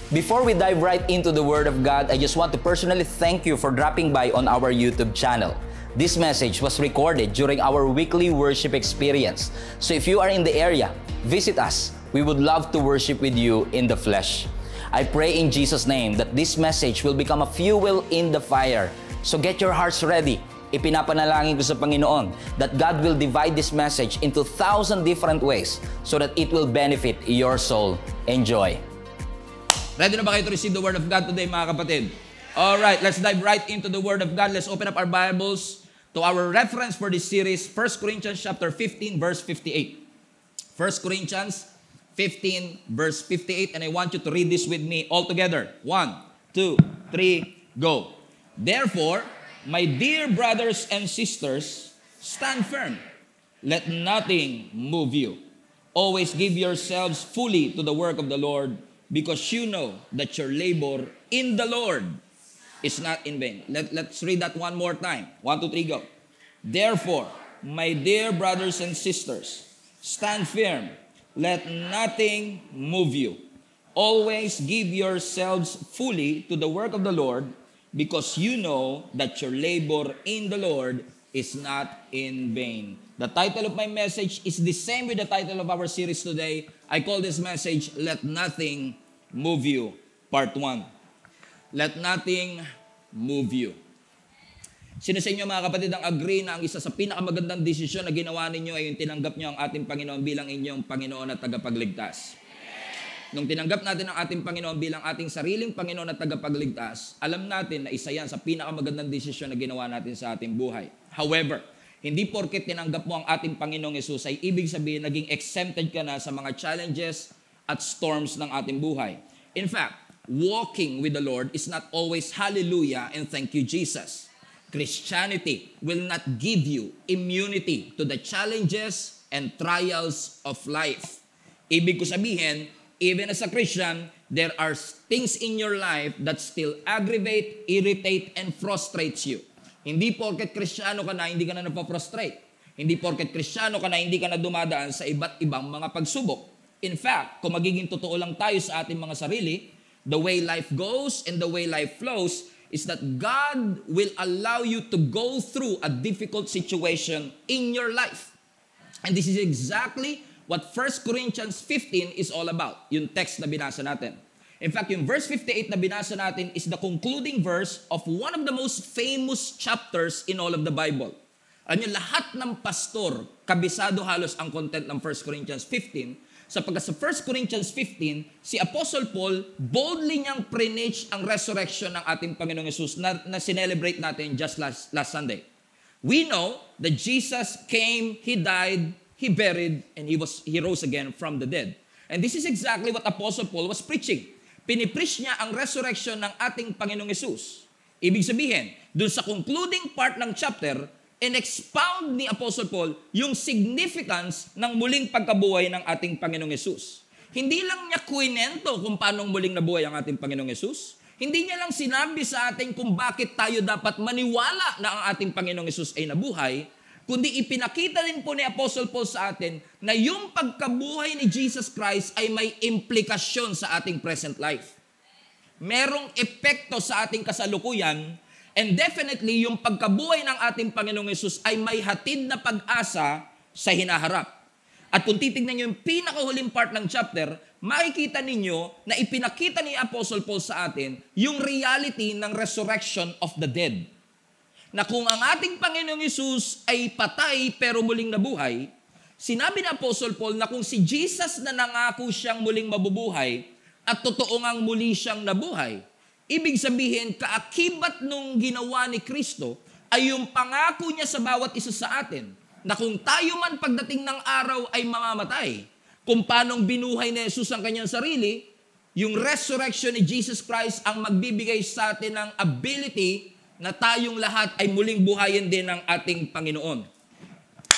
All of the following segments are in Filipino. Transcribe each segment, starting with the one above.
Before we dive right into the Word of God, I just want to personally thank you for dropping by on our YouTube channel. This message was recorded during our weekly worship experience. So if you are in the area, visit us. We would love to worship with you in the flesh. I pray in Jesus' name that this message will become a fuel in the fire. So get your hearts ready. Ipinapanalangin ko sa Panginoon that God will divide this message into 1,000 different ways so that it will benefit your soul. Enjoy. Ready na ba kayo to receive the Word of God today, mga kapatid? Alright, let's dive right into the Word of God. Let's open up our Bibles to our reference for this series, 1 Corinthians chapter 15, verse 58. 1 Corinthians 15, verse 58, and I want you to read this with me all together. 1, 2, 3, go. Therefore, my dear brothers and sisters, stand firm. Let nothing move you. Always give yourselves fully to the work of the Lord, because you know that your labor in the Lord is not in vain. Let's read that one more time. 1, 2, 3, go. Therefore, my dear brothers and sisters, stand firm. Let nothing move you. Always give yourselves fully to the work of the Lord, because you know that your labor in the Lord is not in vain. The title of my message is the same with the title of our series today. I call this message, Let Nothing Move You, Part 1. Let nothing move you. Sino sa inyo, mga kapatid, ang agree na ang isa sa pinakamagandang desisyon na ginawa ninyo ay yung tinanggap nyo ang ating Panginoon bilang inyong Panginoon at tagapagligtas? Nung tinanggap natin ang ating Panginoon bilang ating sariling Panginoon at tagapagligtas, alam natin na isa yan sa pinakamagandang desisyon na ginawa natin sa ating buhay. However, hindi porket tinanggap mo ang ating Panginoong Yesus ay ibig sabihin naging exempted ka na sa mga challenges at storms ng ating buhay. In fact, walking with the Lord is not always hallelujah and thank you, Jesus. Christianity will not give you immunity to the challenges and trials of life. Ibig ko sabihin, even as a Christian, there are things in your life that still aggravate, irritate, and frustrates you. Hindi porket Kristiyano ka na, hindi ka na napaprostrate. Hindi porket Kristiyano ka na, hindi ka na dumadaan sa iba't ibang mga pagsubok. In fact, kung magiging totoo lang tayo sa ating mga sarili, the way life goes and the way life flows is that God will allow you to go through a difficult situation in your life. And this is exactly what 1 Corinthians 15 is all about, yung text na binasa natin. In fact, yung verse 58 na binasa natin is the concluding verse of one of the most famous chapters in all of the Bible. Alam niyo, lahat ng pastor, kabisado halos ang content ng 1 Corinthians 15, sapagkat sa 1 Corinthians 15, si Apostle Paul, boldly niyang preach ang resurrection ng ating Panginoong Yesus na sinelebrate natin just last Sunday. We know that Jesus came, He died, He buried, and He rose again from the dead. And this is exactly what Apostle Paul was preaching. Pinipreach niya ang resurrection ng ating Panginoong Yesus. Ibig sabihin, dun sa concluding part ng chapter, in-expound ni Apostle Paul yung significance ng muling pagkabuhay ng ating Panginoong Yesus. Hindi lang niya kwento kung paano muling nabuhay ang ating Panginoong Yesus. Hindi niya lang sinabi sa atin kung bakit tayo dapat maniwala na ang ating Panginoong Yesus ay nabuhay, kundi ipinakita rin po ni Apostle Paul sa atin na yung pagkabuhay ni Jesus Christ ay may implikasyon sa ating present life. Merong epekto sa ating kasalukuyan, and definitely yung pagkabuhay ng ating Panginoong Yesus ay may hatid na pag-asa sa hinaharap. At kung titignan nyo yung pinakahuling part ng chapter, makikita ninyo na ipinakita ni Apostle Paul sa atin yung reality ng resurrection of the dead. Na kung ang ating Panginoong Yesus ay patay pero muling nabuhay, sinabi ni Apostle Paul na kung si Jesus na nangako siyang muling mabubuhay at totoo ngang muli siyang nabuhay, ibig sabihin, kaakibat nung ginawa ni Kristo ay yung pangako niya sa bawat isa sa atin na kung tayo man pagdating ng araw ay mamamatay, kung paanong binuhay ni Jesus ang kanyang sarili, yung resurrection ni Jesus Christ ang magbibigay sa atin ng ability na tayong lahat ay muling buhayin din ng ating Panginoon.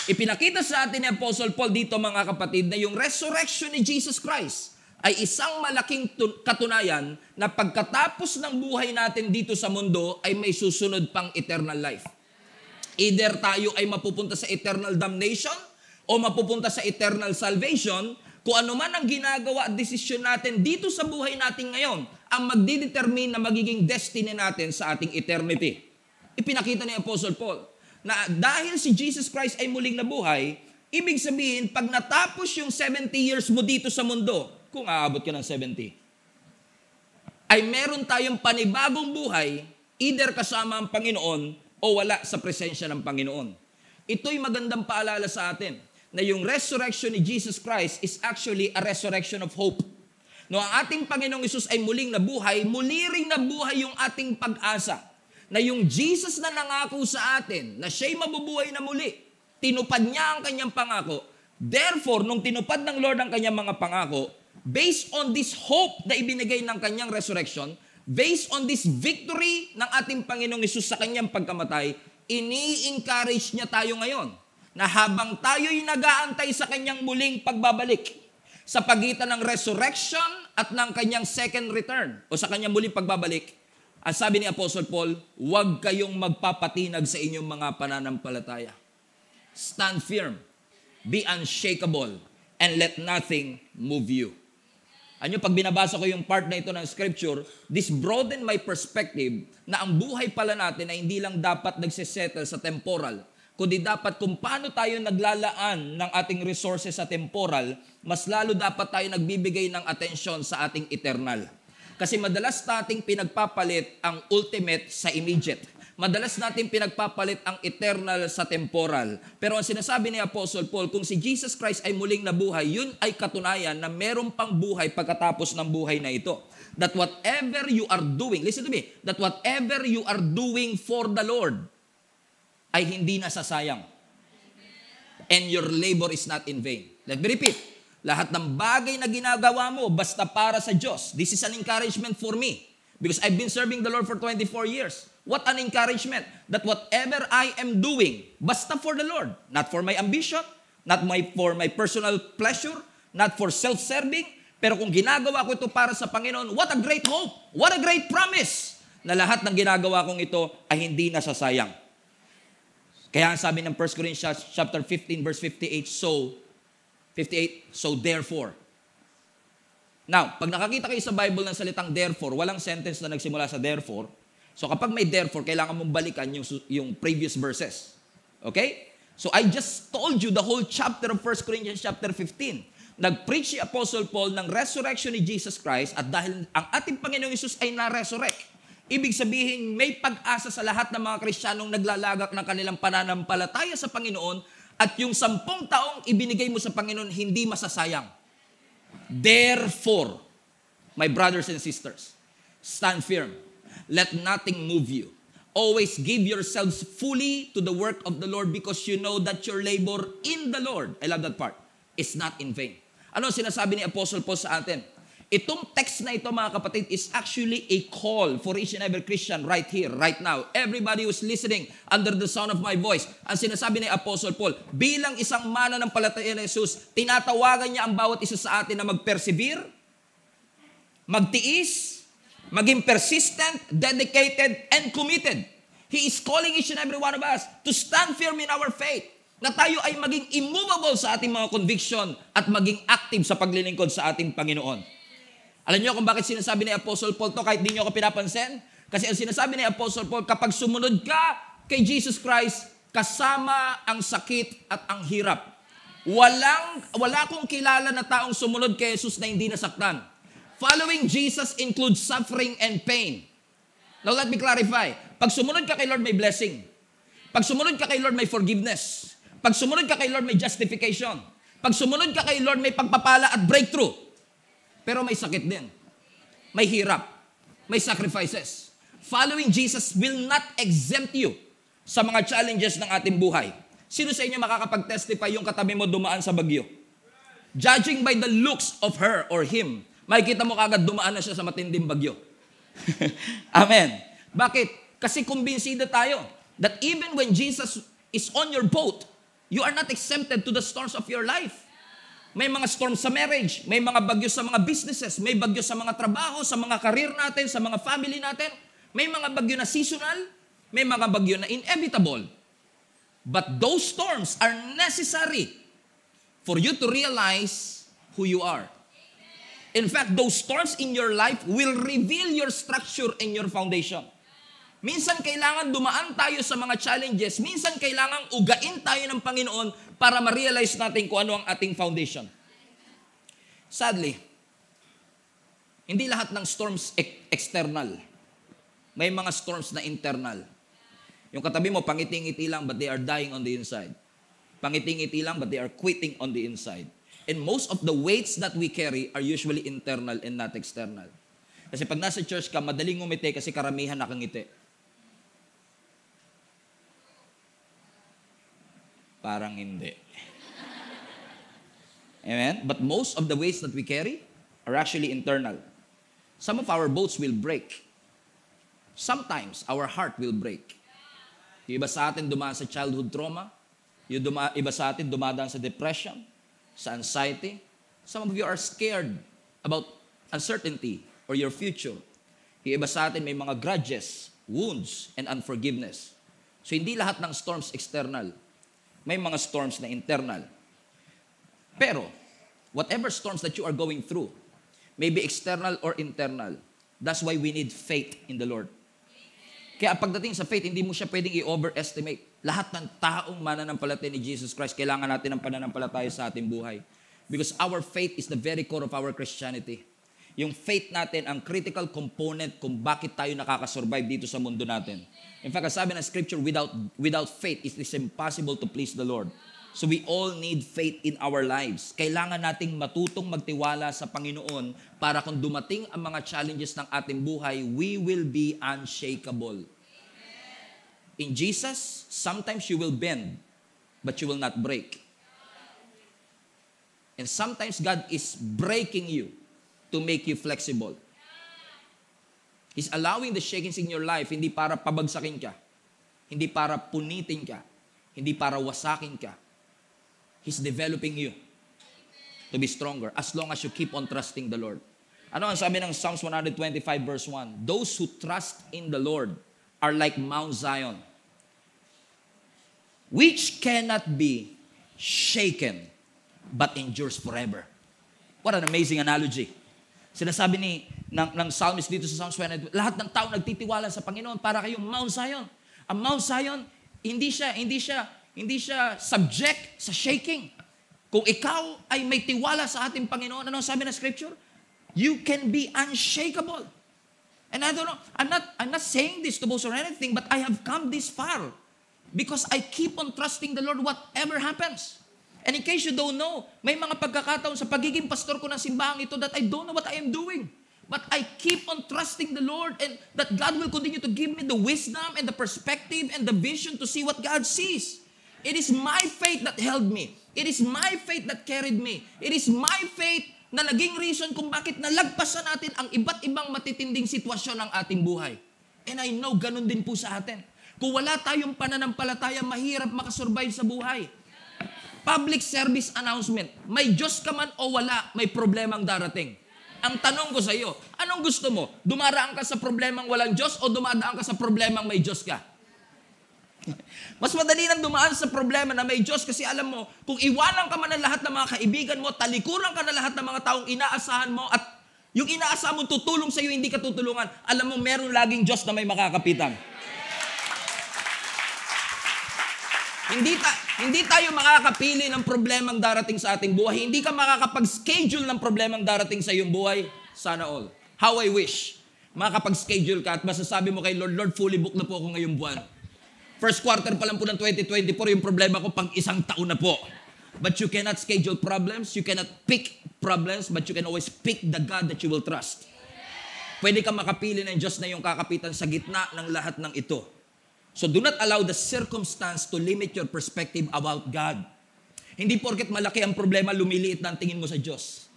Ipinakita sa atin ni Apostle Paul dito, mga kapatid, na yung resurrection ni Jesus Christ ay isang malaking katunayan na pagkatapos ng buhay natin dito sa mundo ay may susunod pang eternal life. Either tayo ay mapupunta sa eternal damnation o mapupunta sa eternal salvation, Kung ano man ang ginagawa at desisyon natin dito sa buhay natin ngayon, ang magdidetermine na magiging destiny natin sa ating eternity. Ipinakita ni Apostle Paul na dahil si Jesus Christ ay muling nabuhay, ibig sabihin, pag natapos yung 70 years mo dito sa mundo, kung aabot ka ng 70, ay meron tayong panibagong buhay, either kasama ang Panginoon o wala sa presensya ng Panginoon. Ito'y magandang paalala sa atin na yung resurrection ni Jesus Christ is actually a resurrection of hope. No, ang ating Panginoong Hesus ay muling nabuhay, muli ring nabuhay yung ating pag-asa. Na yung Jesus na nangako sa atin, na siya'y mabubuhay na muli, tinupad niya ang kanyang pangako. Therefore, nung tinupad ng Lord ang kanyang mga pangako, based on this hope na ibinigay ng kanyang resurrection, based on this victory ng ating Panginoong Hesus sa kanyang pagkamatay, ini-encourage niya tayo ngayon na habang tayo'y nag-aantay sa kanyang muling pagbabalik, sa pagitan ng resurrection at ng kanyang second return o sa kanyang muling pagbabalik, ang sabi ni Apostle Paul, huwag kayong magpapatinag sa inyong mga pananampalataya. Stand firm, be unshakable, and let nothing move you. Ano, pag binabasa ko yung part na ito ng scripture, this broadened my perspective na ang buhay pala natin ay hindi lang dapat nagsisettle sa temporal, kundi dapat kung paano tayo naglalaan ng ating resources sa temporal, mas lalo dapat tayo nagbibigay ng atensyon sa ating eternal. Kasi madalas nating pinagpapalit ang ultimate sa immediate. Madalas natin pinagpapalit ang eternal sa temporal. Pero ang sinasabi ni Apostle Paul, kung si Jesus Christ ay muling nabuhay, yun ay katunayan na meron pang buhay pagkatapos ng buhay na ito. That whatever you are doing, listen to me, that whatever you are doing for the Lord ay hindi nasasayang. And your labor is not in vain. Let me repeat. Lahat ng bagay na ginagawa mo, basta para sa Diyos. This is an encouragement for me. Because I've been serving the Lord for 24 years. What an encouragement. That whatever I am doing, basta for the Lord. Not for my ambition, not for my personal pleasure, not for self-serving. Pero kung ginagawa ko ito para sa Panginoon, what a great hope. What a great promise. Na lahat ng ginagawa kong ito ay hindi nasasayang. Kaya ang sabi ng 1 Corinthians chapter 15 verse 58, so therefore. Now, pag nakakita kayo sa Bible ng salitang therefore, walang sentence na nagsimula sa therefore. So kapag may therefore, kailangan mong balikan yung previous verses. Okay? So I just told you the whole chapter of 1 Corinthians chapter 15. Nag-preach si Apostle Paul ng resurrection ni Jesus Christ at dahil ang ating Panginoong Hesus ay na-resurrect, ibig sabihin, may pag-asa sa lahat ng mga Kristiyanong naglalagak ng kanilang pananampalataya sa Panginoon at yung 10 taong ibinigay mo sa Panginoon, hindi masasayang. Therefore, my brothers and sisters, stand firm. Let nothing move you. Always give yourselves fully to the work of the Lord because you know that your labor in the Lord, I love that part, is not in vain. Ano sinasabi ni Apostle Paul sa atin? Itong text na ito, mga kapatid, is actually a call for each and every Christian right here, right now. Everybody who's listening under the sound of my voice. Ang sinasabi ni Apostle Paul, bilang isang mananampalataya ni Jesus, tinatawagan niya ang bawat isa sa atin na mag-persevere, magtiis, maging persistent, dedicated, and committed. He is calling each and every one of us to stand firm in our faith, na tayo ay maging immovable sa ating mga conviction at maging active sa paglilingkod sa ating Panginoon. Alam niyo kung bakit sinasabi ni Apostle Paul to kahit di niyo ako pinapansin? Kasi ang sinasabi ni Apostle Paul, kapag sumunod ka kay Jesus Christ, kasama ang sakit at ang hirap. Wala akong kilala na taong sumunod kay Jesus na hindi nasaktan. Following Jesus includes suffering and pain. Now let me clarify. Pag sumunod ka kay Lord, may blessing. Pag sumunod ka kay Lord, may forgiveness. Pag sumunod ka kay Lord, may justification. Pag sumunod ka kay Lord, may pagpapala at breakthrough. Pero may sakit din. May hirap. May sacrifices. Following Jesus will not exempt you sa mga challenges ng ating buhay. Sino sa inyo makakapag-testify yung katabi mo dumaan sa bagyo? Judging by the looks of her or him, makikita mo kagad dumaan na siya sa matinding bagyo. Amen. Bakit? Kasi kumbinsido tayo that even when Jesus is on your boat, you are not exempted to the storms of your life. May mga storms sa marriage, may mga bagyo sa mga businesses, may bagyo sa mga trabaho, sa mga career natin, sa mga family natin. May mga bagyo na seasonal, may mga bagyo na inevitable. But those storms are necessary for you to realize who who you are. In fact, those storms in your life will reveal your structure and your foundation. Minsan kailangan dumaan tayo sa mga challenges. Minsan kailangan ugain tayo ng Panginoon para ma-realize natin kung ano ang ating foundation. Sadly, hindi lahat ng storms external. May mga storms na internal. Yung katabi mo, pangiting-ngiti lang, but they are dying on the inside. Pangiting-ngiti lang, but they are quitting on the inside. And most of the weights that we carry are usually internal and not external. Kasi pag nasa church ka, madaling ngumiti kasi karamihan nakangiti. Parang hindi. Amen? But most of the weights that we carry are actually internal. Some of our boats will break. Sometimes, our heart will break. Yung iba sa atin dumaan sa childhood trauma. Yung iba sa atin dumadaan sa depression, sa anxiety. Some of you are scared about uncertainty or your future. Yung iba sa atin may mga grudges, wounds, and unforgiveness. So, hindi lahat ng storms external. May mga storms na internal. Pero, whatever storms that you are going through, maybe external or internal, that's why we need faith in the Lord. Kaya pagdating sa faith, hindi mo siya pwedeng i-overestimate. Lahat ng taong mananampalataya ni Jesus Christ, kailangan natin ng pananampalataya sa ating buhay. Because our faith is the very core of our Christianity. Yung faith natin, ang critical component kung bakit tayo nakakasurvive dito sa mundo natin. In fact, sabi ng Scripture, without faith, it is impossible to please the Lord. So we all need faith in our lives. Kailangan nating matutong magtiwala sa Panginoon para kung dumating ang mga challenges ng ating buhay, we will be unshakable. In Jesus, sometimes you will bend, but you will not break. And sometimes God is breaking you to make you flexible. He's allowing the shakings in your life, hindi para pabagsakin ka, hindi para punitin ka, hindi para wasakin ka. He's developing you to be stronger as long as you keep on trusting the Lord. Ano ang sabi ng Psalms 125 verse 1? Those who trust in the Lord are like Mount Zion, which cannot be shaken but endures forever. What an amazing analogy. Sinasabi ng psalmist dito sa Psalms 125, lahat ng tao nagtitiwala sa Panginoon para kayong Mount Zion. Ang Mount Zion, hindi siya subject sa shaking. Kung ikaw ay may tiwala sa ating Panginoon, ano sabi ng Scripture? You can be unshakable. And I don't know, I'm not saying this to boast or anything, but I have come this far because I keep on trusting the Lord whatever happens. And in case you don't know, may mga pagkakataon sa pagiging pastor ko ng simbahang ito that I don't know what I am doing. But I keep on trusting the Lord and that God will continue to give me the wisdom and the perspective and the vision to see what God sees. It is my faith that held me. It is my faith that carried me. It is my faith na naging reason kung bakit nalagpasan natin ang iba't ibang matitinding sitwasyon ng ating buhay. And I know ganun din po sa atin. Kung wala tayong pananampalataya, mahirap makasurvive sa buhay. Public service announcement. May Diyos ka man o wala, may problemang darating. Ang tanong ko sa iyo, anong gusto mo? Dumaraan ka sa problemang walang Diyos o dumadaan ka sa problemang may Diyos ka? Mas madali nang dumaan sa problema na may Diyos kasi alam mo, kung iwanan ka man ng lahat ng mga kaibigan mo, talikuran ka na lahat ng mga taong inaasahan mo at yung inaasahan mo tutulong sa iyo, hindi ka tutulungan, alam mo, meron laging Diyos na may makakapitan. Hindi tayo makakapili ng problemang darating sa ating buhay. Hindi ka makakapag-schedule ng problemang darating sa iyong buhay. Sana all. How I wish. Makakapag-schedule ka at masasabi mo kay Lord, Lord, fully booked na po ako ngayong buwan. First quarter pa lang po ng 2024, yung problema ko pang isang taon na po. But you cannot schedule problems. You cannot pick problems. But you can always pick the God that you will trust. Pwede ka makapili ng Diyos na yung kakapitan sa gitna ng lahat ng ito. So do not allow the circumstance to limit your perspective about God. Hindi porket malaki ang problema, lumiliit na ang tingin mo sa Diyos.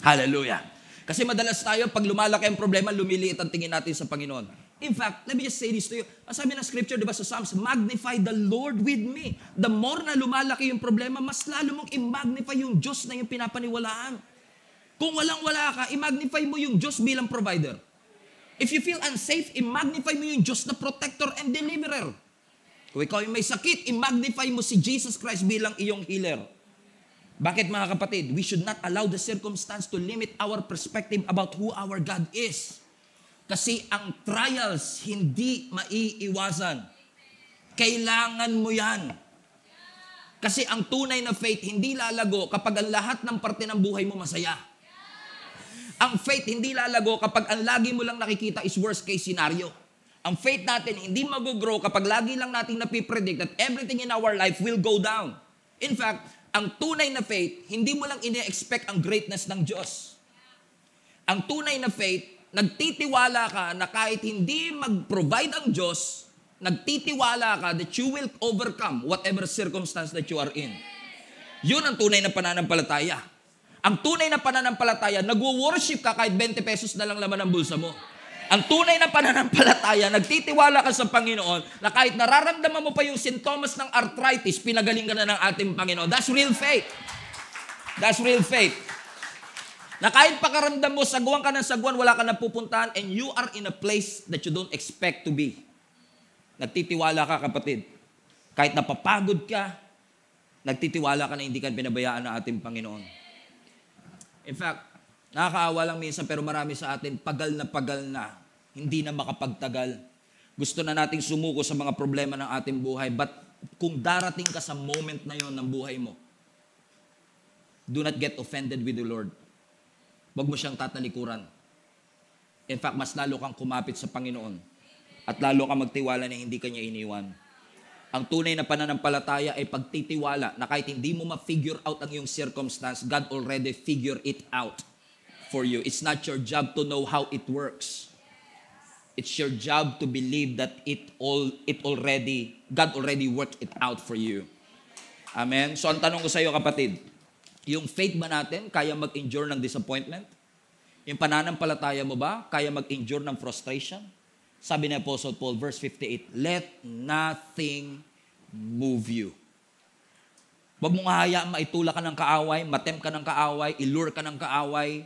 Hallelujah. Kasi madalas tayo, pag lumalaki ang problema, lumiliit ang tingin natin sa Panginoon. In fact, let me just say this to you. Ang sabi ng Scripture, di ba sa Psalms, magnify the Lord with me. The more na lumalaki yung problema, mas lalo mong i-magnify yung Diyos na yung pinapaniwalaan. Kung walang-wala ka, i-magnify mo yung Diyos bilang provider. If you feel unsafe, i-magnify mo yung Diyos na protector and deliverer. Kung ikaw yung may sakit, i-magnify mo si Jesus Christ bilang iyong healer. Bakit mga kapatid? We should not allow the circumstance to limit our perspective about who our God is. Kasi ang trials hindi maiiwasan. Kailangan mo yan. Kasi ang tunay na faith hindi lalago kapag ang lahat ng parte ng buhay mo masaya. Ang faith hindi lalago kapag ang lagi mo lang nakikita is worst case scenario. Ang faith natin hindi mag-grow kapag lagi lang natin napipredict that everything in our life will go down. In fact, ang tunay na faith, hindi mo lang ine-expect ang greatness ng Diyos. Ang tunay na faith, nagtitiwala ka na kahit hindi mag-provide ang Diyos, nagtitiwala ka that you will overcome whatever circumstance that you are in. Yun ang tunay na pananampalataya. Ang tunay na pananampalataya, nagwo-worship ka kahit 20 pesos na lang laman ang bulsa mo. Ang tunay na pananampalataya, nagtitiwala ka sa Panginoon na kahit nararamdaman mo pa yung sintomas ng arthritis, pinagaling ka na ng ating Panginoon. That's real faith. That's real faith. Na kahit pakaramdam mo, sagwan ka ng sagwan, wala ka na pupuntahan, and you are in a place that you don't expect to be. Nagtitiwala ka, kapatid. Kahit napapagod ka, nagtitiwala ka na hindi ka pinabayaan ng ating Panginoon. In fact, nakakaawa lang minsan pero marami sa atin pagal na, hindi na makapagtagal. Gusto na nating sumuko sa mga problema ng ating buhay. But kung darating ka sa moment na yon ng buhay mo, do not get offended with the Lord. Huwag mo siyang tatalikuran. In fact, mas lalo kang kumapit sa Panginoon at lalo kang magtiwala na hindi ka niya iniwan. Ang tunay na pananampalataya ay pagtitiwala na kahit hindi mo ma-figure out ang iyong circumstance, God already figure it out for you. It's not your job to know how it works. It's your job to believe that God already worked it out for you. Amen? So ang tanong ko sa iyo, kapatid, yung faith ba natin kaya mag-endure ng disappointment? Yung pananampalataya mo ba kaya mag-endure ng frustration? Sabi ni Apostle Paul, verse 58, let nothing move you. Huwag mong hahayaan maitula ka ng kaaway, matempt ka ng kaaway, ilure ka ng kaaway,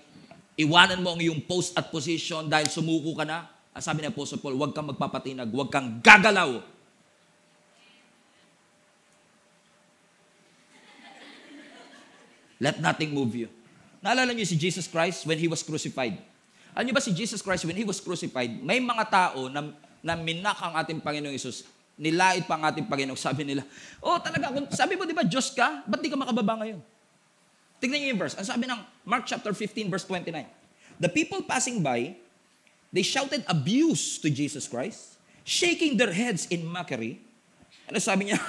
iwanan mo ang iyong post at position dahil sumuko ka na. Sabi ni Apostle Paul, huwag kang magpapatinag, huwag kang gagalaw. Let nothing move you. Naalala niyo si Jesus Christ when He was crucified? Alam niyo ba si Jesus Christ when He was crucified, may mga tao na minak ang ating Panginoong Hesus, nilait pa ang ating Panginoon. Sabi nila, oh talaga, sabi mo di ba Diyos ka? Ba't di ka makababa ngayon? Tignan niyo yung verse. Ang sabi ng Mark chapter 15 verse 29. The people passing by, they shouted abuse to Jesus Christ, shaking their heads in mockery. Ano sabi niya?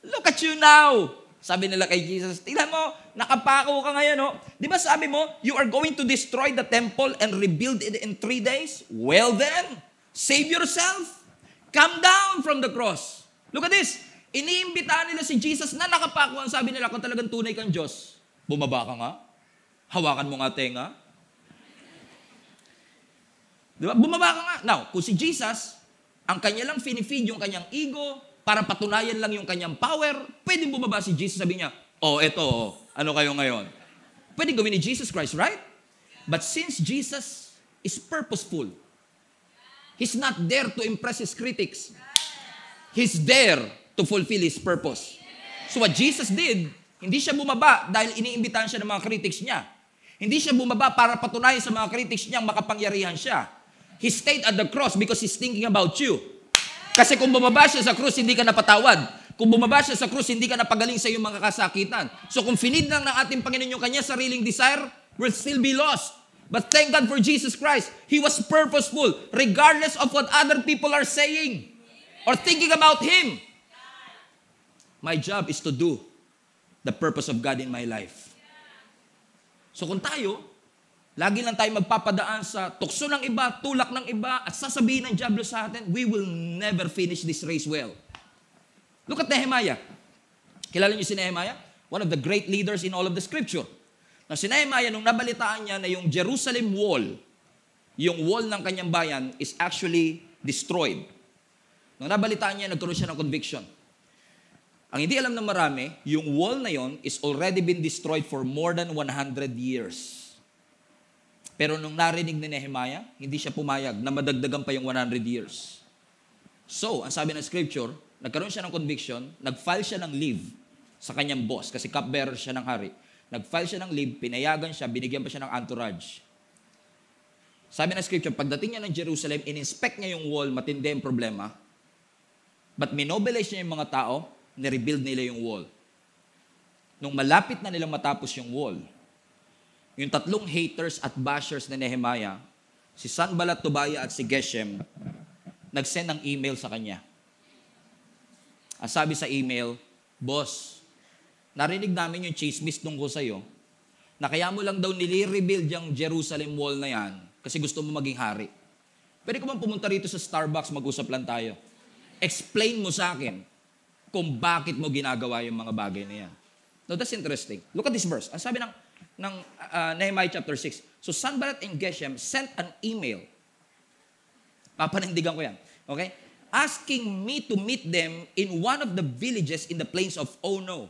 Look at you now! Sabi nila kay Jesus, tingnan mo, nakapako ka ngayon, no? Di ba sabi mo, you are going to destroy the temple and rebuild it in 3 days? Well then, save yourself. Come down from the cross. Look at this. Iniimbitahan nila si Jesus na nakapako. Ang sabi nila, kung talagang tunay kang Diyos, bumaba ka nga. Hawakan mo nga tenga. Di ba? Bumaba ka nga. Now, kung si Jesus, ang kanya lang finifeed yung kanyang ego, para patunayan lang yung kanyang power, pwedeng bumaba si Jesus, sabi niya, eto, ano kayo ngayon? Pwede gawin ni Jesus Christ, right? But since Jesus is purposeful, He's not there to impress His critics. He's there to fulfill His purpose. So what Jesus did, hindi siya bumaba dahil iniimbitahan siya ng mga critics niya. Hindi siya bumaba para patunayan sa mga critics niyang makapangyarihan siya. He stayed at the cross because He's thinking about you. Kasi kung bumaba siya sa krus, hindi ka napatawad. Kung bumaba siya sa krus, hindi ka napagaling sa iyong mga kasakitan. So kung finid lang ng ating Panginoon yung kanya sariling desire, we'll still be lost. But thank God for Jesus Christ. He was purposeful, regardless of what other people are saying or thinking about Him. My job is to do the purpose of God in my life. So kung tayo, lagi lang tayo magpapadaan sa tukso ng iba, tulak ng iba, at sasabihin ng diablo sa atin, we will never finish this race well. Look at Nehemiah. Kilala niyo si Nehemiah? One of the great leaders in all of the scripture. Na si Nehemiah, nung nabalitaan niya na yung Jerusalem wall, yung wall ng kanyang bayan is actually destroyed. Nung nabalitaan niya, nagkaroon siya ng conviction. Ang hindi alam ng marami, yung wall na yon is already been destroyed for more than 100 years. Pero nung narinig ni Nehemiah, hindi siya pumayag na madagdagan pa yung 100 years. So, ang sabi ng scripture, nagkaroon siya ng conviction, nag-file siya ng leave sa kanyang boss, kasi cupbearer siya ng hari. Nag-file siya ng leave, pinayagan siya, binigyan pa siya ng entourage. Sabi ng scripture, pagdating niya ng Jerusalem, in-inspect niya yung wall, matindi ang problema. But minobilize niya yung mga tao, nirebuild nila yung wall. Nung malapit na nilang matapos yung wall, yung tatlong haters at bashers ni Nehemiah, si Sanballat, Tobiah at si Geshem, nag-send ng email sa kanya. Ang sabi sa email, Boss, narinig namin yung chismis tungkol sa'yo, na kaya mo lang daw nilirebuild yung Jerusalem wall na yan kasi gusto mo maging hari. Pwede ko bang pumunta rito sa Starbucks, mag-usap lang tayo? Explain mo sa akin kung bakit mo ginagawa yung mga bagay na yan. Now, that's interesting. Look at this verse. Ang sabi ng Nehemiah chapter 6. So, Sanballat and Geshem sent an email. Papanindigan ko yan. Okay? Asking me to meet them in one of the villages in the plains of Ono.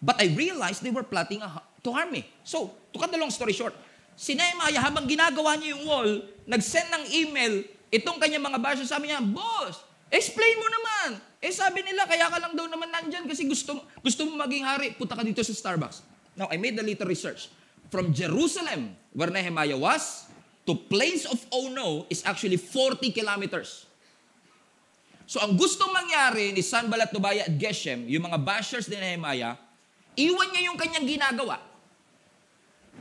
But I realized they were plotting to harm me. So, to cut the long story short, si Nehemiah, habang ginagawa niya yung wall, nag-send ng email, itong kanyang mga bashers, sabi niya, Boss, explain mo naman. Sabi nila, kaya ka lang daw naman nandyan kasi gusto mo maging hari, punta ka dito sa Starbucks. Now, I made a little research. From Jerusalem, where Nehemiah was, to plains of Ono is actually 40 kilometers. So, ang gustong mangyari ni Sanballat, Tobiah at Geshem, yung mga bashers ni Nehemiah, iwan niya yung kanyang ginagawa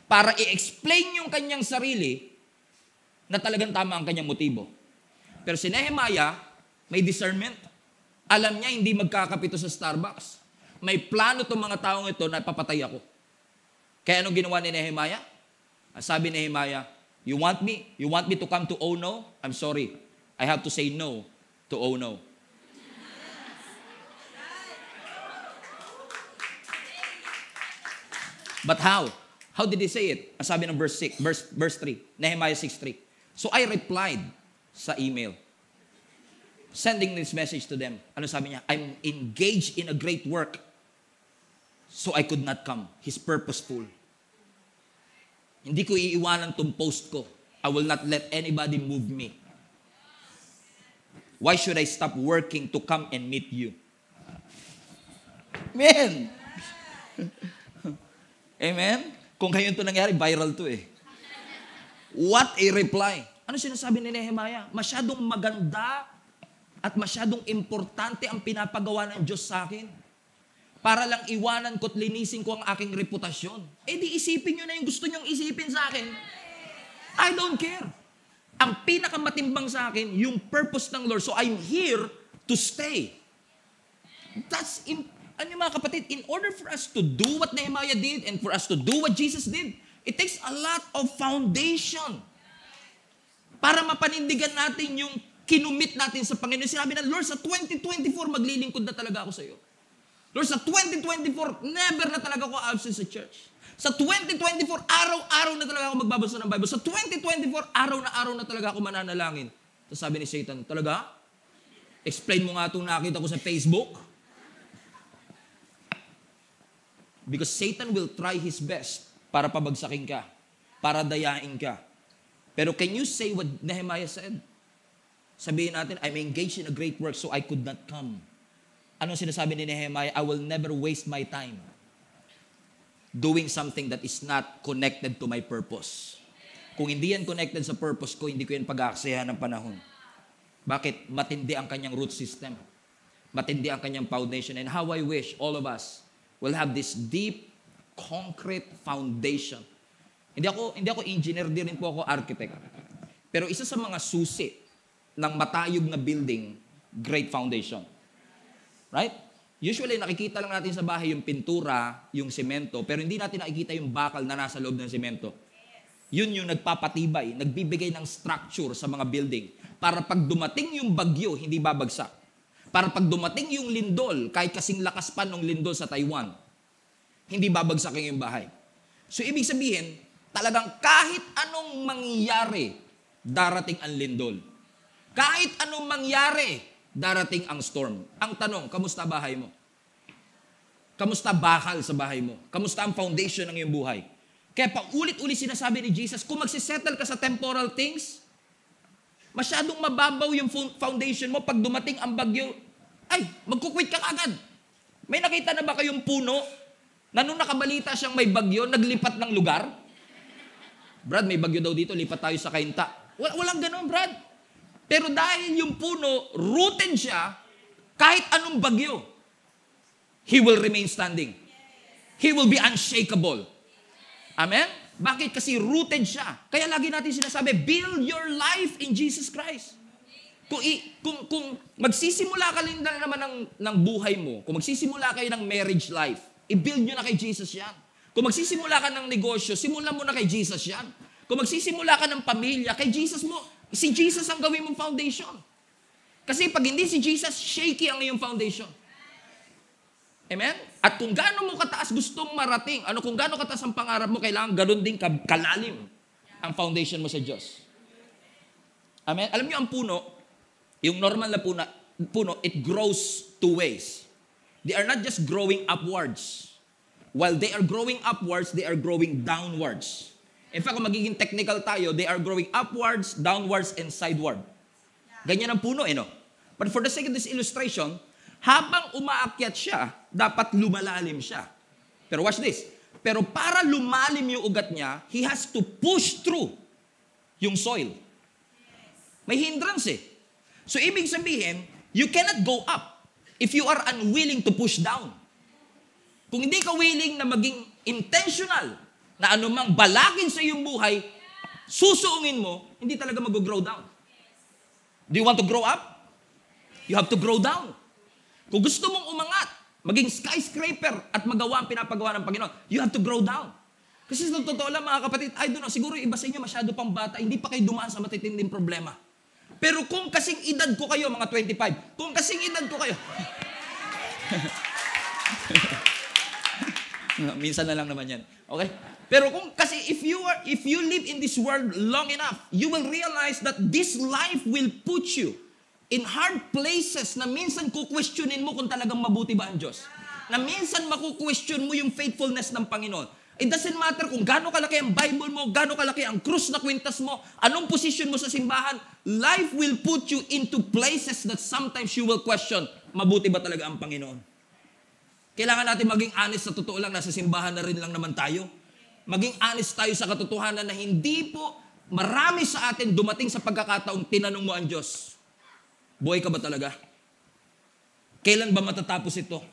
para i-explain yung kanyang sarili na talagang tama ang kanyang motibo. Pero si Nehemiah, may discernment. Alam niya hindi magkakapito sa Starbucks. May plano itong mga taong ito na papatay ako. Kaya anong ginawa ni Nehemiah? Sabi ni Nehemiah, You want me to come to Ono? I'm sorry. I have to say no to Ono. But how? How did he say it? Ang sabi ng verse 3, Nehemiah 6:3. So I replied sa email, sending this message to them. Ano sabi niya? I'm engaged in a great work, so I could not come. He's purposeful. Hindi ko iiwanan tong post ko. I will not let anybody move me. Why should I stop working to come and meet you? Amen. Amen? Kung ngayon ito nangyari, viral to eh. What a reply. Ano sinasabi ni Nehemiah? Masyadong maganda at masyadong importante ang pinapagawa ng Diyos sa akin para lang iwanan ko at linisin ko ang aking reputasyon. Di isipin nyo na yung gusto nyong isipin sa akin. I don't care. Ang pinakamatimbang sa akin, yung purpose ng Lord. So I'm here to stay. That's ano mga kapatid, in order for us to do what Nehemiah did and for us to do what Jesus did, it takes a lot of foundation para mapanindigan natin yung kinumit natin sa Panginoon. Sinabi na, Lord, sa 2024, maglilingkod na talaga ako sa iyo. Lord, sa 2024, never na talaga ako absent sa church. Sa 2024, araw-araw na talaga ako magbabasa ng Bible. Sa 2024, araw na talaga ako mananalangin. So sabi ni Satan, talaga? Explain mo nga itong nakita ko sa Facebook. Because Satan will try his best para pabagsakin ka, para dayain ka. Pero can you say what Nehemiah said? Sabihin natin, I'm engaged in a great work so I could not come. Anong sinasabi ni Nehemiah? I will never waste my time doing something that is not connected to my purpose. Kung hindi yan connected sa purpose ko, hindi ko yan pag-aaksayahan ng panahon. Bakit? Matindi ang kanyang root system. Matindi ang kanyang foundation. And how I wish all of us will have this deep, concrete foundation. Hindi ako engineer, di rin po ako architect. Pero isa sa mga susi ng matayog na building, great foundation. Right? Usually, nakikita lang natin sa bahay yung pintura, yung semento, pero hindi natin nakikita yung bakal na nasa loob ng semento. Yun yung nagpapatibay, nagbibigay ng structure sa mga building. Para pag dumating yung bagyo, hindi babagsak. Para pag dumating yung lindol, kahit kasing lakas pa ng lindol sa Taiwan, hindi babagsakin yung bahay. So, ibig sabihin, talagang kahit anong mangyari, darating ang lindol. Kahit anong mangyari, darating ang storm. Ang tanong, kamusta bahay mo? Kamusta bakal sa bahay mo? Kamusta ang foundation ng iyong buhay? Kaya paulit-ulit sinasabi ni Jesus, kung magsisettle ka sa temporal things, masyadong mababaw yung foundation mo. Pag dumating ang bagyo, magkukwit ka agad. May nakita na ba kayong puno na nung nakabalita siyang may bagyo, naglipat ng lugar? Brad, may bagyo daw dito, lipat tayo sa Kainta. Walang ganun, Brad. Pero dahil yung puno, rooted siya, kahit anong bagyo, he will remain standing. He will be unshakable. Amen? Bakit? Kasi rooted siya. Kaya lagi natin sinasabi, build your life in Jesus Christ. Kung magsisimula ka lang naman ng buhay mo, kung magsisimula kayo ng marriage life, i-build nyo na kay Jesus yan. Kung magsisimula ka ng negosyo, simulan mo na kay Jesus yan. Kung magsisimula ka ng pamilya, kay Jesus mo, si Jesus ang gawin mong foundation. Kasi pag hindi si Jesus, shaky ang iyong foundation. Amen? At kung gaano mo kataas gustong marating, kung gaano kataas ang pangarap mo, kailangan ganoon din kalalim ang foundation mo sa Diyos. Amen? Alam niyo ang puno, yung normal na puno, it grows two ways. They are not just growing upwards. While they are growing upwards, they are growing downwards. In fact, kung magiging technical tayo, they are growing upwards, downwards, and sideward. Ganyan ang puno, no? But for the sake of this illustration, habang umaakyat siya, dapat lumalalim siya. Pero watch this. Pero para lumalim yung ugat niya, he has to push through yung soil. May hindrance eh. So, ibig sabihin, you cannot go up if you are unwilling to push down. Kung hindi ka willing na maging intentional na anumang balakid sa iyong buhay, susuungin mo, hindi talaga mag-grow down. Do you want to grow up? You have to grow down. Kung gusto mong umangat, maging skyscraper at magawa ang pinapagawa ng Panginoon, you have to grow down. Kasi sa totoo lang mga kapatid, I don't know, siguro iba sa inyo masyado pang bata, hindi pa kayo dumaan sa matitinding problema. Pero kung kasing edad ko kayo, mga 25, kung kasing edad ko kayo, minsan na lang naman yan. Okay? Pero kung kasi if you live in this world long enough, you will realize that this life will put you in hard places na minsan kukwestiyonin mo kung talagang mabuti ba ang Diyos. Na minsan makukwestiyon mo yung faithfulness ng Panginoon. It doesn't matter kung gaano kalaki ang Bible mo, gaano kalaki ang krus na kwintas mo, anong position mo sa simbahan, life will put you into places that sometimes you will question, mabuti ba talaga ang Panginoon? Kailangan natin maging honest sa totoo lang, nasa simbahan na rin lang naman tayo. Maging honest tayo sa katotohanan na hindi po marami sa atin dumating sa pagkakataong tinanong mo ang Diyos, buhay ka ba talaga? Kailan ba matatapos ito?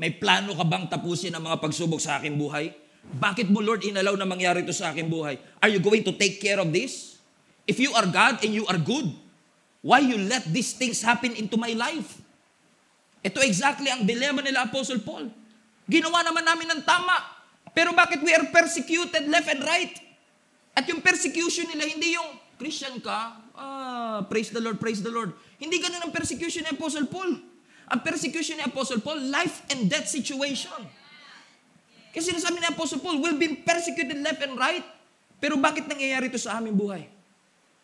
May plano ka bang tapusin ang mga pagsubok sa aking buhay? Bakit mo, Lord, inalaw na mangyari ito sa aking buhay? Are you going to take care of this? If you are God and you are good, why you let these things happen into my life? Ito exactly ang dilemma nila Apostle Paul. Ginawa naman namin ng tama. Pero bakit we are persecuted left and right? At yung persecution nila, hindi yung Christian ka, praise the Lord, praise the Lord. Hindi ganun ang persecution ni Apostle Paul. Ang persecution ni Apostle Paul, life and death situation. Kasi sinasabi ni Apostle Paul, we'll be persecuted left and right. Pero bakit nangyayari ito sa aming buhay?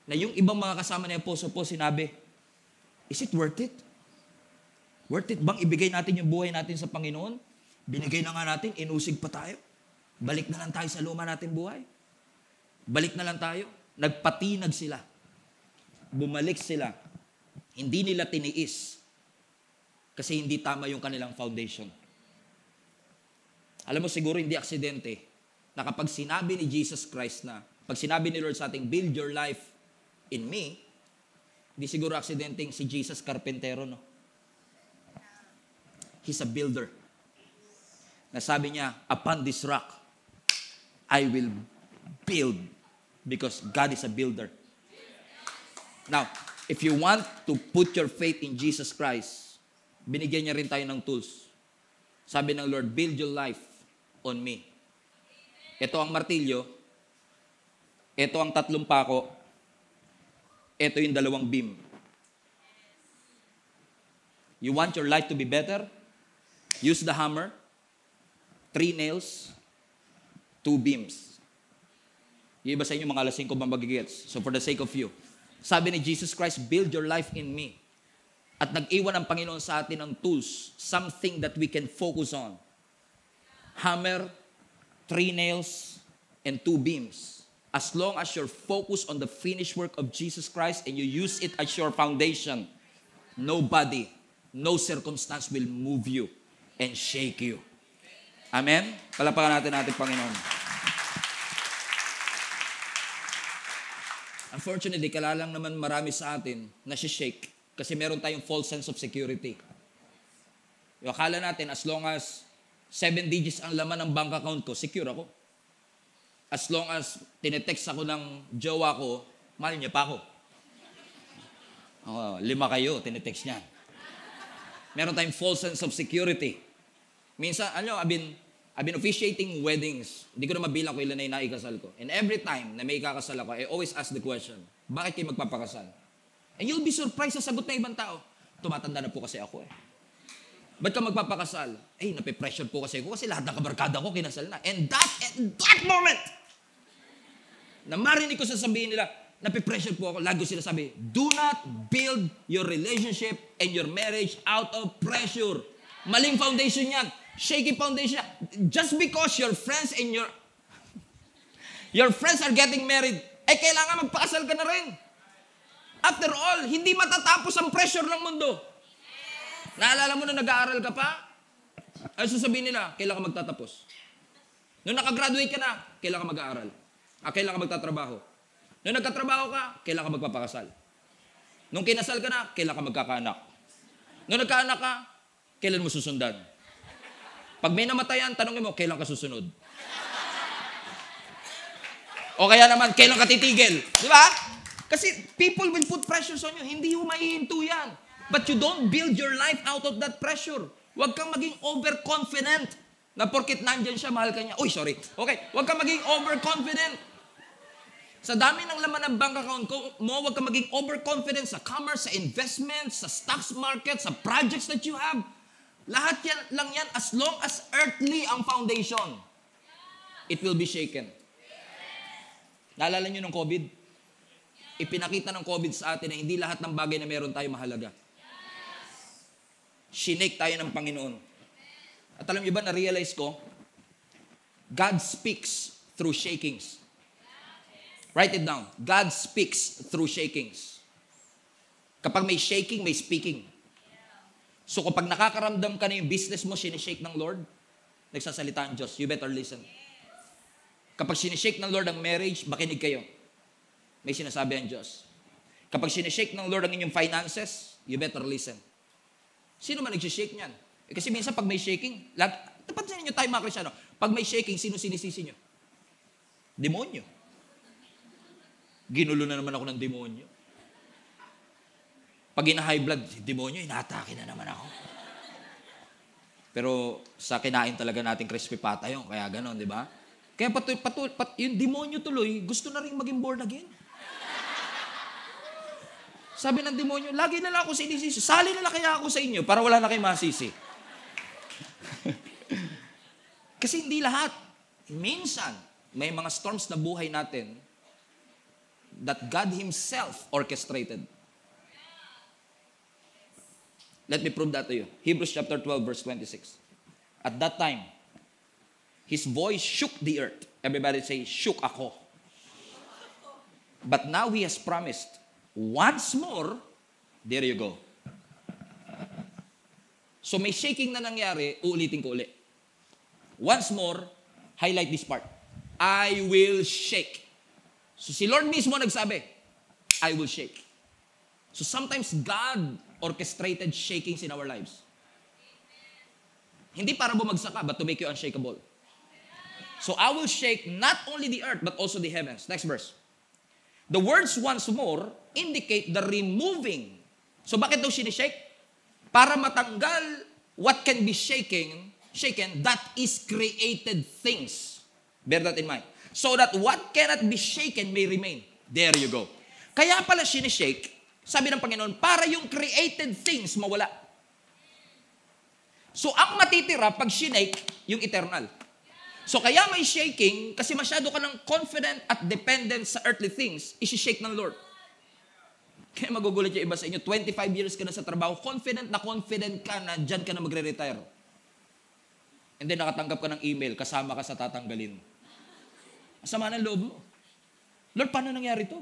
Na yung ibang mga kasama ni Apostle Paul sinabi, is it worth it? Worth it bang ibigay natin yung buhay natin sa Panginoon? Binigay na nga natin, inusig pa tayo. Balik na lang tayo sa luma natin buhay. Balik na lang tayo. Nagpatinag sila. Bumalik sila. Hindi nila tiniis. Kasi hindi tama yung kanilang foundation. Alam mo, siguro hindi aksidente na kapag sinabi ni Jesus Christ na, pag sinabi ni Lord sa ating, build your life in me, hindi siguro aksidenteng si Jesus Carpentero, no? He's a builder. Nasabi niya, upon this rock, I will build because God is a builder. Now, if you want to put your faith in Jesus Christ, binigyan niya rin tayo ng tools. Sabi ng Lord, build your life on me. Ito ang martilyo, ito ang 3 pako, ito yung 2 beam. You want your life to be better? Use the hammer, 3 nails, 2 beams. Yung iba sa inyo, mga alas 5 bang magigets. So for the sake of you, sabi ni Jesus Christ, build your life in me. At nag-iwan ang Panginoon sa atin ng tools, something that we can focus on. Hammer, 3 nails, and 2 beams. As long as you're focused on the finished work of Jesus Christ and you use it as your foundation, nobody, no circumstance will move you. and shake you. Amen? Palapakan natin ating Panginoon. Unfortunately, kalalang naman marami sa atin na shake kasi meron tayong false sense of security. Yung akala natin, as long as 7 digits ang laman ng bank account ko, secure ako. As long as tinetext ako ng jowa ko, mahal niya pa ako. 5 kayo, tinetext niya. Meron tayong false sense of security. Minsan, I've been officiating weddings. Hindi ko na mabilang kung ilan na inaikasal ko. And every time na may ikakasal ako, I always ask the question, bakit kayo magpapakasal? And you'll be surprised sa sagot ng ibang tao. Tumatanda na po kasi ako eh. Ba't ka magpapakasal? Nape-pressure po kasi ako kasi lahat ng kabarkada ko kinasal na. And that moment, na marinig ko sasabihin nila, nape-pressure po ako, lagi ko sinasabi, do not build your relationship and your marriage out of pressure. Maling foundation yan. Shaky foundation yan. Just because your friends and your friends are getting married, kailangan magpakasal ka na rin. After all, hindi matatapos ang pressure ng mundo. Naalala mo na nag-aaral ka pa? Ay sasabihin nila, kailan ka magtatapos? Nung nakagraduate ka na, kailan ka mag-aaral? Kailan ka magtatrabaho? Nung nagkatrabaho ka, kailan ka magpapakasal? Nung kinasal ka na, kailan ka magkakaanak? Nung nagkaanak ka, kailan mo susundan? Pag may namatayan, tanongin mo, kailan ka susunod? O kaya naman, kailan ka titigil? Di ba? Kasi people will put pressures on you. Hindi mo maihinto yan. But you don't build your life out of that pressure. Huwag kang maging overconfident na porkit nandyan siya, mahal ka niya. Uy, sorry. Okay, huwag kang maging overconfident. Sa dami ng laman ng bank account mo, huwag kang maging overconfident sa commerce, sa investments, sa stocks market, sa projects that you have. Lahat yan lang yan as long as earthly ang foundation. It will be shaken. Naalala nyo ng COVID? Ipinakita ng COVID sa atin na hindi lahat ng bagay na meron tayo mahalaga. Shinake tayo ng Panginoon. At alam niyo ba, na-realize ko, God speaks through shakings. Write it down. God speaks through shakings. Kapag may shaking, may speaking. So kapag nakakaramdam ka na yung business mo, sinishake ng Lord, nagsasalita ang Diyos. You better listen. Kapag sinishake ng Lord ang marriage, makinig kayo. May sinasabi ang Diyos. Kapag sinishake ng Lord ang inyong finances, you better listen. Sino man nagsishake niyan? Kasi minsan pag may shaking, tapat ninyo tayo mga Kristyano, pag may shaking, sino sinisisi nyo? Demonyo. Ginulo na naman ako ng demonyo. Pag ina-high blood, demonyo, inaatake na naman ako. Pero sa kinain talaga natin crispy pata yun, kaya ganon, di ba? Kaya yung demonyo tuloy, gusto na rin maging born again. Sabi ng demonyo, lagi na lang ako sinisisi. Sali na lang kaya ako sa inyo para wala na kayong masisi. Kasi hindi lahat. Minsan, may mga storms na buhay natin that God Himself orchestrated. Let me prove that to you. Hebrews chapter 12, verse 26. At that time, His voice shook the earth. Everybody say, shook ako. But now He has promised, once more, there you go. So may shaking na nangyari, uulitin ko ulit. Once more, highlight this part. I will shake. So si Lord mismo nagsabi, I will shake. So sometimes God orchestrated shakings in our lives. Hindi para bumagsak ka, but to make you unshakable. So I will shake not only the earth, but also the heavens. Next verse. The words once more indicate the removing. So bakit daw sinishake? Para matanggal what can be shaken, that is created things. Bear that in mind. So that what cannot be shaken may remain. There you go. Kaya pala sinishake, sabi ng Panginoon, para yung created things mawala. So ang matitira pag sinake, yung eternal. So kaya may shaking, kasi masyado ka ng confident at dependent sa earthly things, isi-shake ng Lord. Kaya magugulat yung iba sa inyo, 25 years ka na sa trabaho, confident ka na dyan ka na magre-retire. And then nakatanggap ka ng email, kasama ka sa tatanggalin. Sama ng loob mo. Lord, paano nangyari to?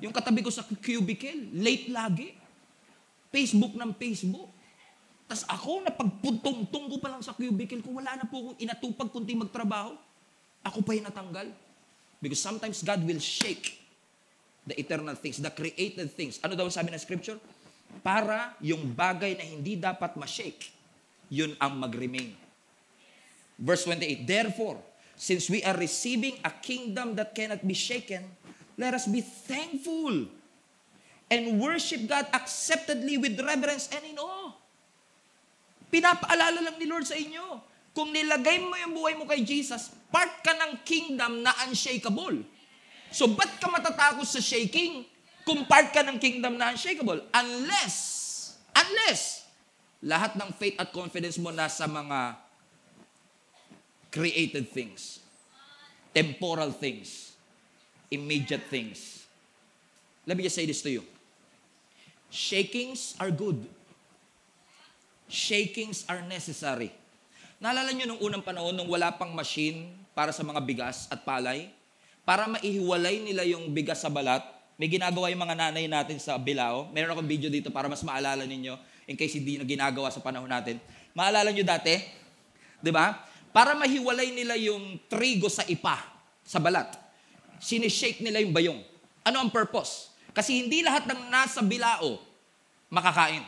Yung katabi ko sa cubicle, late lagi. Facebook ng Facebook. Tas ako, napagpuntong-tung ko pa lang sa cubicle ko, wala na po akong inatupag kundi magtrabaho. Ako pa yung natanggal. Because sometimes God will shake the eternal things, the created things. Ano daw sabi ng scripture? Para yung bagay na hindi dapat ma-shake, yun ang mag-remain. Verse 28, therefore, since we are receiving a kingdom that cannot be shaken, let us be thankful and worship God acceptedly with reverence and in awe. Pinapaalala lang ni Lord sa inyo. Kung nilagay mo yung buhay mo kay Jesus, part ka ng kingdom na unshakable. So, ba't ka matatakot sa shaking kung part ka ng kingdom na unshakable? Unless, lahat ng faith at confidence mo nasa mga created things, temporal things, immediate things. Let me just say this to you. Shakings are good. Shakings are necessary. Naalala nyo nung unang panahon, nung wala pang machine para sa mga bigas at palay, para maihiwalay nila yung bigas sa balat, may ginagawa yung mga nanay natin sa Bilao. Meron akong video dito para mas maalala ninyo, in case hindi na ginagawa sa panahon natin. Maalala nyo dati, di ba? Para mahiwalay nila yung trigo sa ipa, sa balat, sinishake nila yung bayong. Ano ang purpose? Kasi hindi lahat ng nasa Bilao makakain.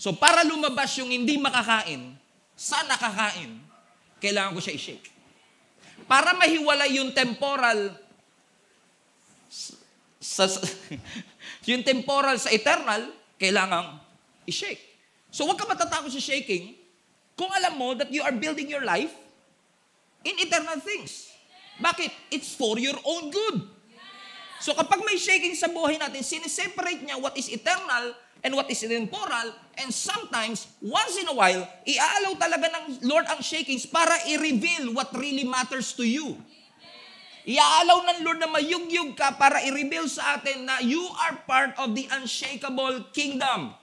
So, para lumabas yung hindi makakain, sa nakakain, kailangan ko siya i-shake. Para mahiwalay yung temporal yung temporal sa eternal, kailangan i-shake. So, huwag ka matatakot sa shaking kung alam mo that you are building your life in eternal things. Bakit? It's for your own good. So, kapag may shaking sa buhay natin, sineseparate niya what is eternal and what is temporal, and sometimes, once in a while, iaalaw talaga ng Lord ang shakings para i-reveal what really matters to you. Iaalaw ng Lord na mayugyug ka para i-reveal sa atin na you are part of the unshakable kingdom.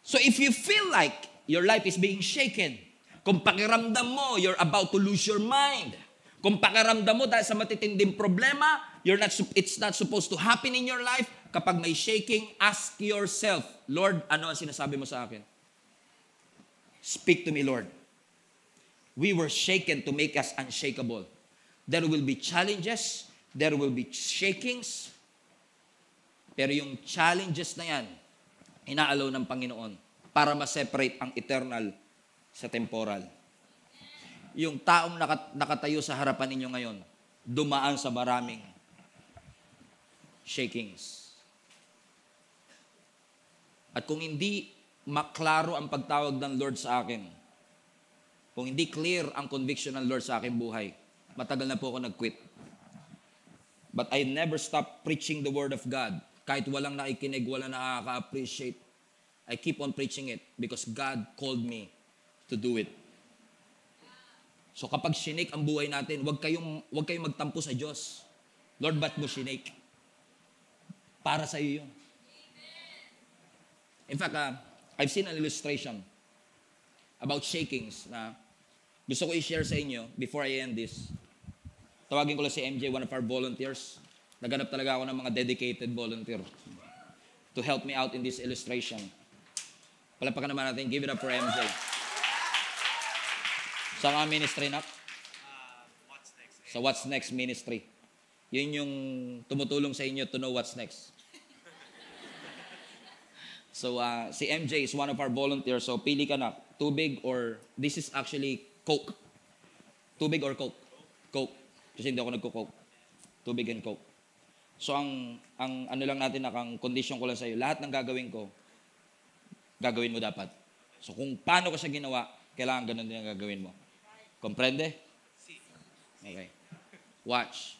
So if you feel like your life is being shaken, kung pakiramdam mo, you're about to lose your mind, kung pakiramdam mo dahil sa matitinding problema, it's not supposed to happen in your life, kapag may shaking, ask yourself, Lord, ano ang sinasabi mo sa akin? Speak to me, Lord. We were shaken to make us unshakable. There will be challenges, there will be shakings, pero yung challenges na yan, inaalaw ng Panginoon para ma-separate ang eternal sa temporal. Yung taong nakatayo sa harapan ninyo ngayon, dumaan sa maraming shakings. At kung hindi maklaro ang pagtawag ng Lord sa akin, kung hindi clear ang conviction ng Lord sa aking buhay, matagal na po ako nag-quit. But I never stop preaching the Word of God. Kahit walang nakikinig, walang nakaka-appreciate, I keep on preaching it because God called me to do it. So kapag sinake ang buhay natin, huwag kayong magtampo sa Diyos. Lord, ba't mo sinake? Para sa iyo yun. In fact, I've seen an illustration about shakings na gusto ko i-share sa inyo before I end this. Tawagin ko lang si MJ, one of our volunteers. Naganap talaga ako ng mga dedicated volunteer to help me out in this illustration. Palapakan naman natin. Give it up for MJ. Sa mga ministry na? What's next? Sa What's Next ministry. Yun yung tumutulong sa inyo to know what's next. So, si MJ is one of our volunteers. So, pili ka na. Tubig or, this is actually Coke. Tubig or Coke? Coke. Kasi hindi ako nagko-Coke. Tubig and Coke. So, ang ano lang natin, ang condition ko lang sa'yo, lahat ng gagawin ko, gagawin mo dapat. So, kung paano ko siya ginawa, kailangan ganun din ang gagawin mo. Comprende? Okay. Watch.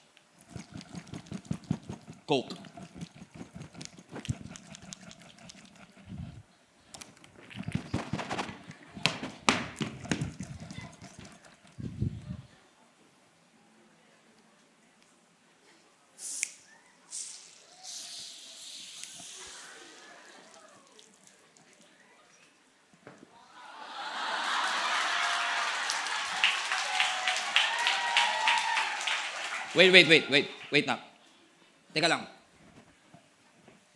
Coke. Wait na. Teka lang.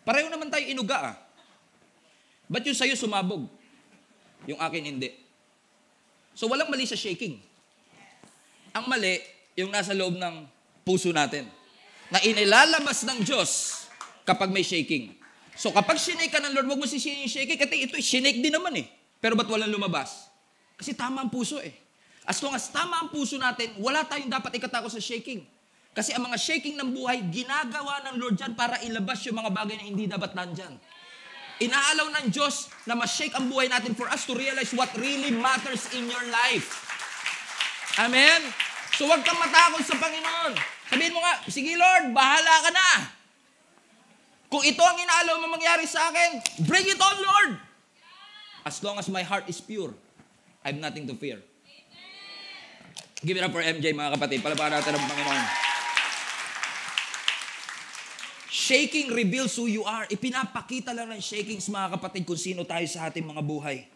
Pareho naman tayo inuga . Ba't yung sa'yo sumabog? Yung akin hindi. So walang mali sa shaking. Ang mali, yung nasa loob ng puso natin. Na inilalabas ng Diyos kapag may shaking. So kapag sinake ka ng Lord, huwag mo sisihin yung shaking. Kasi ito, sinake din naman eh. Pero ba't walang lumabas? Kasi tama ang puso eh. As long as tama ang puso natin, wala tayong dapat ikatakot sa shaking. Kasi ang mga shaking ng buhay, ginagawa ng Lord dyan para ilabas yung mga bagay na hindi dapat nandyan. Inaalaw ng Diyos na ma-shake ang buhay natin for us to realize what really matters in your life. Amen? So huwag kang matakot sa Panginoon. Sabihin mo nga, sige Lord, bahala ka na. Kung ito ang inaalaw mo mangyari sa akin, bring it on, Lord. As long as my heart is pure, I have nothing to fear. Give it up for MJ, mga kapatid. Palapakan natin ang Panginoon. Shaking reveals who you are. Ipinapakita lang ng shakings, mga kapatid, kung sino tayo sa ating mga buhay.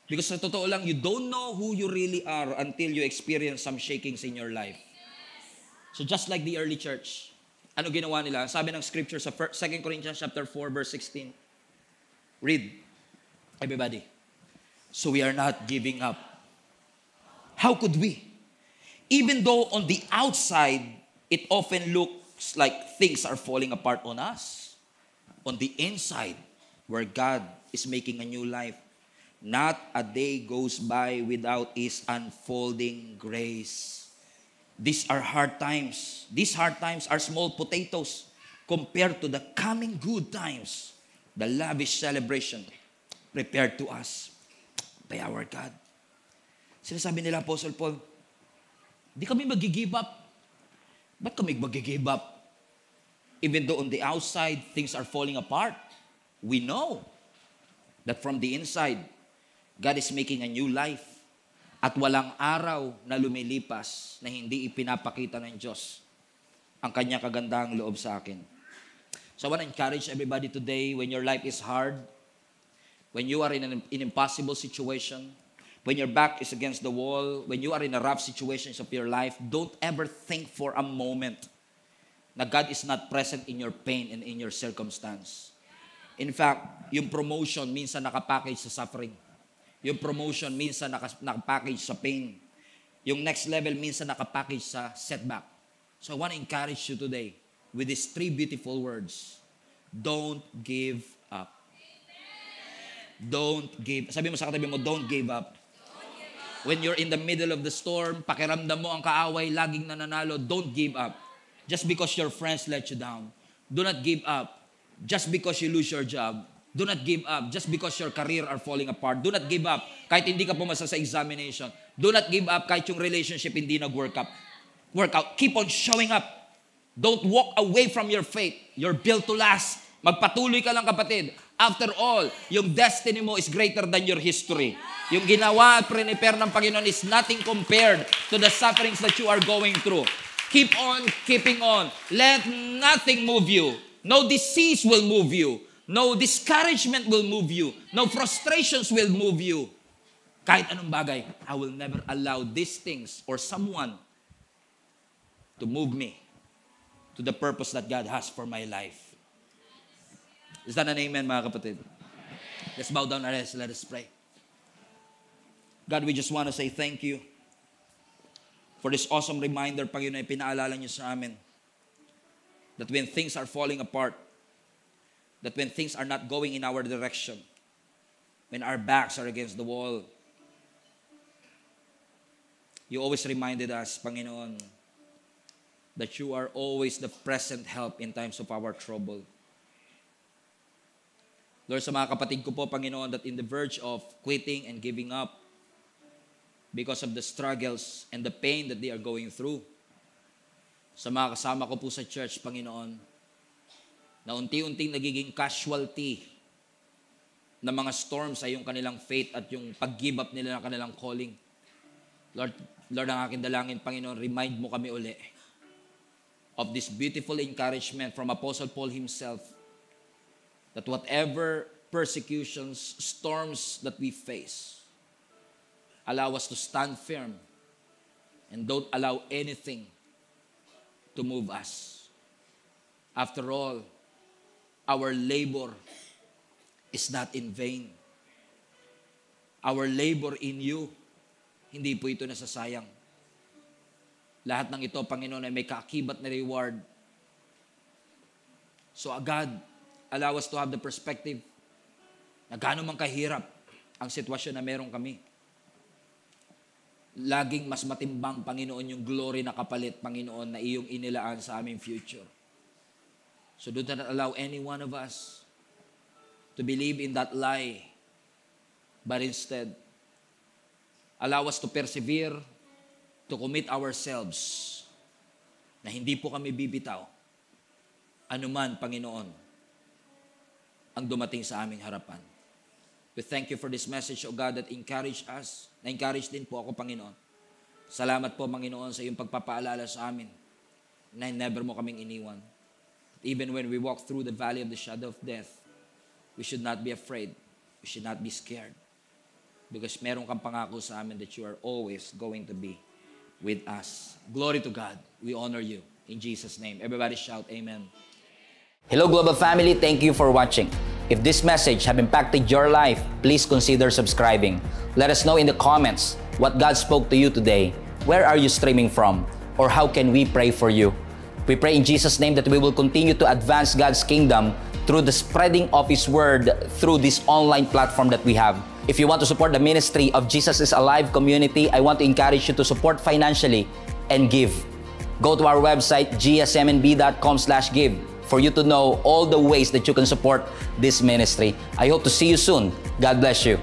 Because sa totoo lang, you don't know who you really are until you experience some shakings in your life. So just like the early church, ano ginawa nila? Sabi ng scripture sa 2 Corinthians chapter 4, verse 16. Read, everybody. So we are not giving up. How could we? Even though on the outside, it often looks like things are falling apart on us. On the inside, where God is making a new life, not a day goes by without His unfolding grace. These are hard times. These hard times are small potatoes compared to the coming good times, the lavish celebration prepared to us by our God. Sinasabi nila, Apostle Paul, di kami mag-give up. Ba't kami mag-give up? Even though on the outside, things are falling apart, we know that from the inside, God is making a new life. At walang araw na lumilipas na hindi ipinapakita ng Diyos ang kanyang kagandahang loob sa akin. So I want to encourage everybody today, when your life is hard, when you are in an impossible situation, when your back is against the wall, when you are in a rough situations of your life, don't ever think for a moment na God is not present in your pain and in your circumstance. In fact, yung promotion minsan nakapackage sa suffering. Yung promotion minsan nakapackage sa pain. Yung next level minsan nakapackage sa setback. So I want to encourage you today with these 3 beautiful words. Don't give up. Don't give. Sabi mo sa katabi mo, don't give up. When you're in the middle of the storm, pakiramdam mo ang kaaway, laging nananalo, don't give up. Just because your friends let you down. Do not give up. Just because you lose your job. Do not give up. Just because your career are falling apart. Do not give up. Kahit hindi ka pumasa sa examination. Do not give up kahit yung relationship hindi nag-work out. Keep on showing up. Don't walk away from your faith. You're built to last. Magpatuloy ka lang, kapatid. After all, yung destiny mo is greater than your history. Yung ginawa at prepare ng Panginoon is nothing compared to the sufferings that you are going through. Keep on keeping on. Let nothing move you. No disease will move you. No discouragement will move you. No frustrations will move you. Kahit anong bagay, I will never allow these things or someone to move me to the purpose that God has for my life. Is that an amen, mga kapatid? Let's bow down our heads. Let us pray. God, we just want to say thank you for this awesome reminder, Panginoon, pinaalala niyo sa amin that when things are falling apart, that when things are not going in our direction, when our backs are against the wall, you always reminded us, Panginoon, that you are always the present help in times of our trouble. Lord, sa mga kapatid ko po, Panginoon, that in the verge of quitting and giving up because of the struggles and the pain that they are going through, sa mga kasama ko po sa church, Panginoon, na unti-unting nagiging casualty ng mga storms ay yung kanilang faith at yung pag-give up nila ng kanilang calling. Lord, ang aking dalangin, Panginoon, remind mo kami uli of this beautiful encouragement from Apostle Paul himself, that whatever persecutions, storms that we face, allow us to stand firm and don't allow anything to move us. After all, our labor is not in vain. Our labor in you, hindi po ito nasasayang. Lahat ng ito, Panginoon, ay may kaakibat na reward. So, God, allow us to have the perspective na gaano man kahirap ang sitwasyon na meron kami. Laging mas matimbang, Panginoon, yung glory na kapalit, Panginoon, na iyong inilaan sa aming future. So do not allow any one of us to believe in that lie, but instead, allow us to persevere, to commit ourselves, na hindi po kami bibitaw, anuman, Panginoon, ang dumating sa aming harapan. We thank you for this message, O God, that encourage us. Na-encourage din po ako, Panginoon. Salamat po, Panginoon, sa iyong pagpapaalala sa amin na never mo kaming iniwan. Even when we walk through the valley of the shadow of death, we should not be afraid. We should not be scared. Because meron kang pangako sa amin that you are always going to be with us. Glory to God. We honor you. In Jesus' name. Everybody shout, Amen. Hello Global Family, thank you for watching. If this message have impacted your life, please consider subscribing. Let us know in the comments what God spoke to you today. Where are you streaming from? Or how can we pray for you? We pray in Jesus' name that we will continue to advance God's kingdom through the spreading of His Word through this online platform that we have. If you want to support the ministry of Jesus is Alive community, I want to encourage you to support financially and give. Go to our website, gsmnb.com/give, for you to know all the ways that you can support this ministry. I hope to see you soon. God bless you.